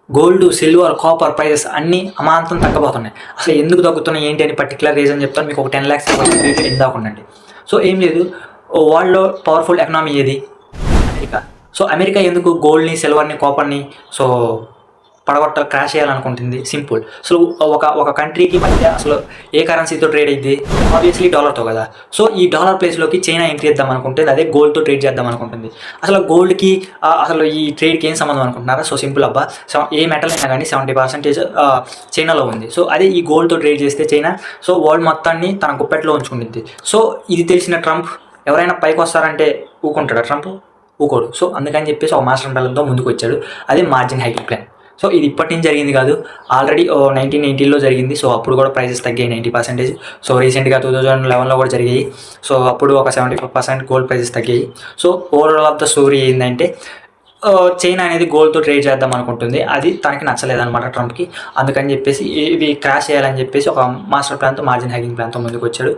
Gold, silver, copper prices అన్నీ అమాంతం తగ్గబోతున్నాయి. అసలు ఎందుకు తగ్గుతున్నాయి ఏంటి అని పర్టికులర్ రీజన్ చెప్తాను. మీకు ఒక 10 lakhs ఇందాకుండండి. సో ఏం లేదు, వరల్డ్లో పవర్ఫుల్ ఎకనామీ ఏది? అమెరికా. సో అమెరికా ఎందుకు గోల్డ్ని, సిల్వర్ని, కాపర్ని సో క్రాష్ చేయాలనుకుంటుంది? సింపుల్. అసలు ఒక కంట్రీకి మధ్య అసలు ఏ కరెన్సీతో ట్రేడ్ అయింది? ఆబ్వియస్లీ డాలర్తో కదా. సో ఈ డాలర్ ప్లేస్లోకి చైనా ఎంట్రీ చేద్దాం అనుకుంటుంది, అదే గోల్డ్తో ట్రేడ్ చేద్దాం అనుకుంటుంది. అసలు గోల్డ్కి అసలు ఈ ట్రేడ్కి ఏం సంబంధం అనుకుంటున్నారా? సో సింపుల్ అబ్బా, ఏ మెటల్ అయినా కానీ 70% చైనాలో ఉంది. సో అదే ఈ గోల్డ్తో ట్రేడ్ చేస్తే చైనా సో వరల్డ్ మొత్తాన్ని తన గుప్పెట్లో ఉంచుకుంటుంది. సో ఇది తెలిసిన ట్రంప్ ఎవరైనా పైకి వస్తారంటే ఊకుంటాడా? ట్రంప్ ఊకోడు. సో అందుకని చెప్పేసి ఒక మాస్టర్ ప్లాన్తో ముందుకు వచ్చాడు, అదే మార్జిన్ హైకింగ్ ప్లాన్. సో ఇది ఇప్పటి నుంచి జరిగింది కాదు, ఆల్రెడీ 1980లో జరిగింది. సో అప్పుడు కూడా ప్రైజెస్ తగ్గాయి 90%. సో రీసెంట్గా 2011లో కూడా జరిగాయి. సో అప్పుడు ఒక 75% గోల్డ్ ప్రైజెస్ తగ్గాయి. So overall of the story ఏంటంటే చైనా అనేది గోల్డ్తో ట్రేడ్ చేద్దాం అనుకుంటుంది, అది తనకి నచ్చలేదన్నమాట ట్రంప్కి. అందుకని చెప్పేసి ఇవి క్రాష్ చేయాలని చెప్పేసి ఒక మాస్టర్ ప్లాన్తో, మార్జిన్ హైకింగ్ ప్లాన్తో ముందుకు వచ్చాడు.